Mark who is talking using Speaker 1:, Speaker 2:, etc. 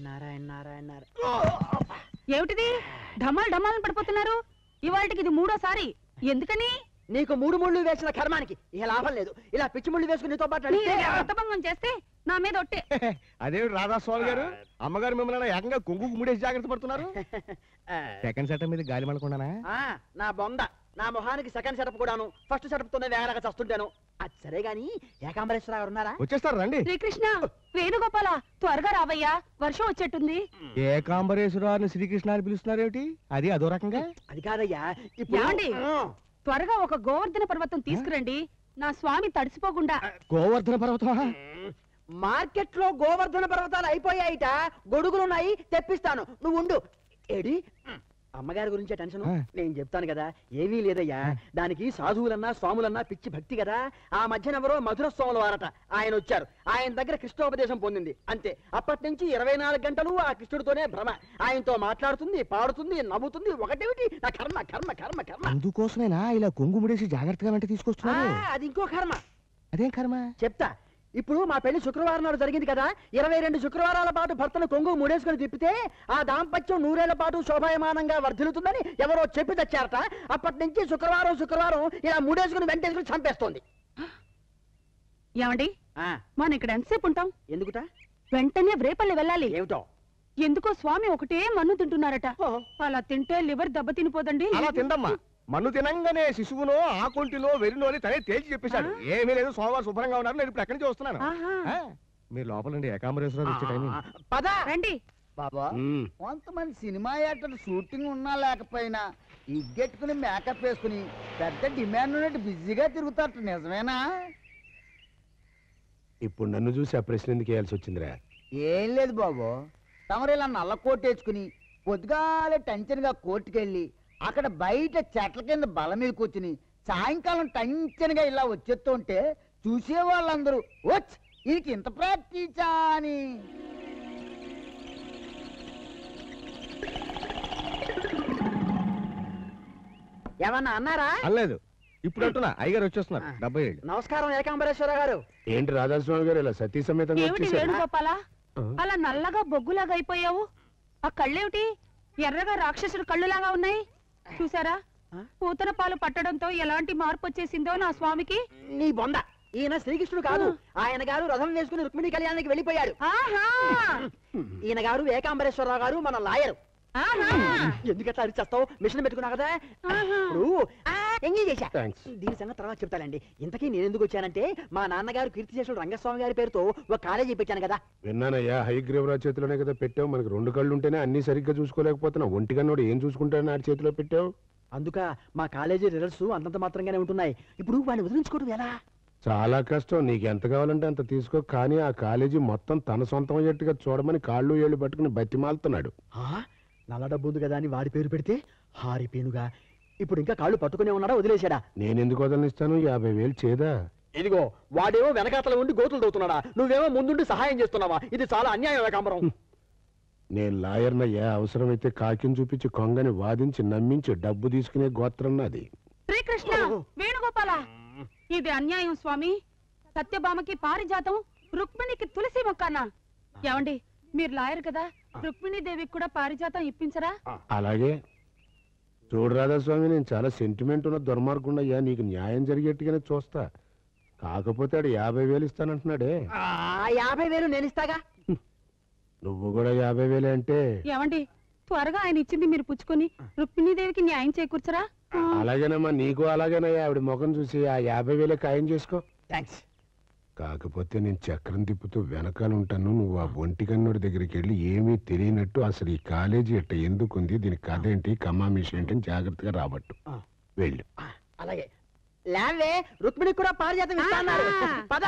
Speaker 1: నారాయణ నారాయణ నారాయణ.
Speaker 2: ఏమిటిది ఢమాల్ ఢమాల్ పడిపోతున్నారు? ఇవాళకి ఇది మూడోసారి. ఎందుకని?
Speaker 1: నీకు 3 ముళ్ళు వేసిన కర్మానికి ఇక లాభం లేదు. ఇలా పిచ్చి ముళ్ళు వేసుకుని నీతో పాటు
Speaker 2: వ్రతభంగం చేస్తే నా మీద ఒట్టే.
Speaker 3: అదే రాధాస్వామి గారు, అమ్మగారు మిమ్మల్ని ఏకంగా కొంగుకు ముడేసి జాగ్రత్త పడుతున్నారు. సెకండ్ సెటప్ మీద గాలి మళ్ళకుండానా?
Speaker 1: నా బొంద, నా మొహానికి సెకండ్ సెటప్ కూడాను. ఫస్ట్ సెటప్ తోనే వేగరగా చస్తుంటాను. అది సరే గాని ఏకాంబరేశ్వర గారు ఉన్నారా?
Speaker 3: వచ్చేస్తారు రండి.
Speaker 2: శ్రీకృష్ణ, వేణుగోపాల, త్వరగా రావయ్యా, వర్షం వచ్చేట్టుంది.
Speaker 3: ఏకాంబరేశ్వరాన్ని శ్రీకృష్ణ అని పిలుస్తున్నారేమిటి? అది అదో రకంగా.
Speaker 1: అది కాదయ్యా,
Speaker 2: ఏమండి? త్వరగా ఒక గోవర్ధన పర్వతం తీసుకురండి, నా స్వామి తడిసిపోకుండా.
Speaker 3: గోవర్ధన పర్వతమా?
Speaker 1: మార్కెట్ లో గోవర్ధన పర్వతాలు అయిపోయాయిట. గొడుగులున్నాయి, తెప్పిస్తాను, నువ్వు ఉండు. ఏడి అమ్మగారి గురించే టెన్షన్. నేను చెప్తాను కదా, ఏమీ లేదయ్యా. దానికి సాధువులన్నా స్వాములన్నా పిచ్చి భక్తి కదా. ఆ మధ్యనెవరో మధుర స్వాముల వారట, ఆయన వచ్చారు. ఆయన దగ్గర కృష్ణోపదేశం పొందింది అంతే. అప్పటి నుంచి 24 గంటలు ఆ కృష్ణుడితోనే భ్రమ. ఆయనతో మాట్లాడుతుంది, పాడుతుంది, నవ్వుతుంది. ఒకటేమిటి నా కర్మ కర్మ కర్మ కర్మ.
Speaker 3: అందుకోసమేనా ఇలా కొంగు ముడేసి జాగ్రత్తగా వెంట తీసుకొస్తున్నారు?
Speaker 1: అది ఇంకో కర్మ.
Speaker 3: అదేం కర్మ?
Speaker 1: చెప్తా. ఇప్పుడు మా పెళ్లి శుక్రవారం నాడు జరిగింది కదా. 22 శుక్రవారాల పాటు భర్తను కొంగు ముడేసుకుని తిప్పితే ఆ దాంపత్యం 100 ఏళ్ల పాటు శోభాయమానంగా వర్ధిల్లుతుందని ఎవరో చెప్పి తెచ్చారట. అప్పటి నుంచి శుక్రవారం ఇలా ముడేసుకుని వెంటేసుకుని చంపేస్తోంది.
Speaker 2: ఏమండి, మనం ఇక్కడ ఎంతసేపు ఉంటాం?
Speaker 1: ఎందుకుట?
Speaker 2: వెంటనే వ్రేపల్లి వెళ్ళాలి.
Speaker 1: ఏమిటో?
Speaker 2: ఎందుకో స్వామి ఒకటే మన్ను తింటున్నారట. అలా తింటే లివర్ దెబ్బ తినిపోదండి.
Speaker 3: అలా తిందమ్మా. మన్ను తినంగానే శిశువునో ఆకుంటిలో వెరినోని తనే తేల్చి చెప్పేశాడు. ఏమీ లేదు, సోమవారం శుభ్రంగా ఉన్నారు. నేను ఇప్పుడు ఎక్కడి నుంచి వస్తున్నాను. మీరు లోపల నుండి ఏకాంబరేశ్వరరావు వచ్చే టైం
Speaker 1: పద
Speaker 2: రండి.
Speaker 4: బాబా, కొంతమంది సినిమా యాక్టర్లు షూటింగ్ ఉన్నా లేకపోయినా ఇగ్గెట్టుకుని మేకప్ వేసుకుని పెద్ద డిమాండ్ ఉన్నట్టు బిజీగా తిరుగుతారు. నిజమేనా?
Speaker 5: ఇప్పుడు నన్ను చూసి ఆ ప్రశ్న ఎందుకు వేయాల్సి వచ్చిందిరా?
Speaker 4: ఏం లేదు బాబు, తమరు ఇలా నల్ల కోట్ వేసుకుని పొద్దుగాలే టెన్షన్ గా కోర్టుకెళ్ళి అక్కడ బయట చెట్ల కింద బల మీద కూర్చుని సాయంకాలం టెన్షన్ గా ఇలా వచ్చేస్తుంటే చూసే వాళ్ళందరూ వచ్చి వీరికి ఇంత ప్రాక్టీసా అని.
Speaker 1: ఏమన్నా అన్నారా?
Speaker 3: అనలేదు. ఇప్పుడు అంటున్నా, అయ్యగారు వచ్చేస్తున్నారు. 77.
Speaker 1: నమస్కారం ఏకాంబరేశ్వర గారు.
Speaker 5: ఏంటి రాధాస్వామి గారు ఇలా సతీ సమేతంగా
Speaker 2: ఏమిటి
Speaker 5: వచ్చేసారు?
Speaker 2: వేణుగోపాల, అలా నల్లగా బొగ్గులాగా అయిపోయావు? ఆ కళ్ళేమిటి ఎర్రగా రాక్షసుడు కళ్ళులాగా ఉన్నాయి? చూసారా, పూతన పాలు పట్టడంతో ఎలాంటి మార్పు వచ్చేసిందో నా స్వామికి.
Speaker 1: నీ బొంద, ఈయన శ్రీకృష్ణుడు కాదు. ఆయన గారు రథం వేసుకుని రుక్మిణి కళ్యాణానికి వెళ్ళిపోయాడు. ఈయన గారు ఏకాంబరేశ్వరరావు గారు మన లాయరు. ఎందుకట్లా అరిచేస్తావు? మిషన్ పెట్టుకున్నా కదా. ఎంజాయ్ చేశా. దీని సంగతి తర్వాత చెప్తానండి. ఇంతకీ నేను ఎందుకు వచ్చానంటే, మా నాన్నగారు కీర్తిశేషుడు రంగస్వామి గారి పేరుతో ఒక కాలేజీ పెట్టాను కదా.
Speaker 5: విన్నానయ్యా, హయగ్రీవరావు చేతిలోనే కదా పెట్టావు. మనకి 2 కళ్ళు ఉంటేనే అన్ని సరిగ్గా చూసుకోలేకపోతున్నా. ఒంటిగన్నోడు ఏం చూసుకుంటాడని ఆడి చేతిలో పెట్టావు.
Speaker 1: అందుక మా కాలేజీ రిజల్ట్స్ అంతంత మాత్రంగానే ఉంటున్నాయి. ఇప్పుడు వాడిని వదిలించుకోవడం ఎలా?
Speaker 5: చాలా కష్టం. నీకు ఎంత కావాలంటే అంత తీసుకో. కానీ ఆ కాలేజీ మొత్తం తన సొంతం అయ్యేట్టుగా చూడమని కాళ్ళు ఏళ్ళు పట్టుకుని బతిమాలుతున్నాడు.
Speaker 1: నల్ల డబ్బు ఉంది కదా అని వాడి పేరు పెడితే హారిపేనుగా. ఇప్పుడు ఇంకా కాళ్ళు పట్టుకునే ఉన్నాడా, వదిలేశాడా?
Speaker 5: నేనెందుకు వదలనిస్తాను? 50,000 చేదా?
Speaker 1: ఇదిగో వాడేమో వెనకాతల ఉండి గోతులు తవ్వుతున్నాడా, నువ్వేమో ముందుండి సహాయం చేస్తున్నావా? ఇది చాలా అన్యాయం ఏకాంబరం.
Speaker 5: నేను లాయర్నయ్యా. అవసరమైతే కాకిని చూపించి కొంగని వాదించి నమ్మించి డబ్బు తీసుకునే గోత్రం నాది.
Speaker 2: శ్రీకృష్ణ, వేణుగోపాల, ఇది అన్యాయం స్వామి. సత్యభామకి పారిజాతం, రుక్మిణికి తులసి మొక్కనా? ఏమండి, మీరు లాయర్ కదా, రుక్మిణీదేవికి కూడా పారిజాతం ఇప్పించరా?
Speaker 5: అలాగే. చూడు రాధాస్వామి, నేను చాలా సెంటిమెంట్ ఉన్న దుర్మార్గుండయ్యా. నీకు న్యాయం జరిగేట్టుగానే చూస్తా. కాకపోతే ఆడు 50,000 ఇస్తానంటున్నాడే.
Speaker 1: 50,000 నేను ఇస్తాగా.
Speaker 5: నువ్వు కూడా 50,000 అంటే?
Speaker 2: ఏమండి, త్వరగా ఆయన ఇచ్చింది మీరు పుచ్చుకొని రుక్మిణీదేవికి న్యాయం చేకూర్చరా?
Speaker 5: అలాగేనమ్మా, నీకు అలాగేనయ్యా. ఆవిడ ముఖం చూసి ఆ 50,000 ఖాయం చేసుకో.
Speaker 1: థ్యాంక్స్.
Speaker 5: కాకపోతే నేను చక్రం తిప్పుతూ వెనకాల ఉంటాను. నువ్వు ఆ ఒంటికన్నోడి దగ్గరికి వెళ్ళి ఏమీ తెలియనట్టు అసలు ఈ కాలేజీ ఎట్ట ఎందుకుంది, దీని కథ ఏంటి, కమామిషి ఏంటి అని జాగ్రత్తగా రాబట్టు. వెళ్ళు.
Speaker 1: అలాగే. లేవే, రుక్మిణికి కూడా పారిజాతం ఇస్తా అన్నారు. పద.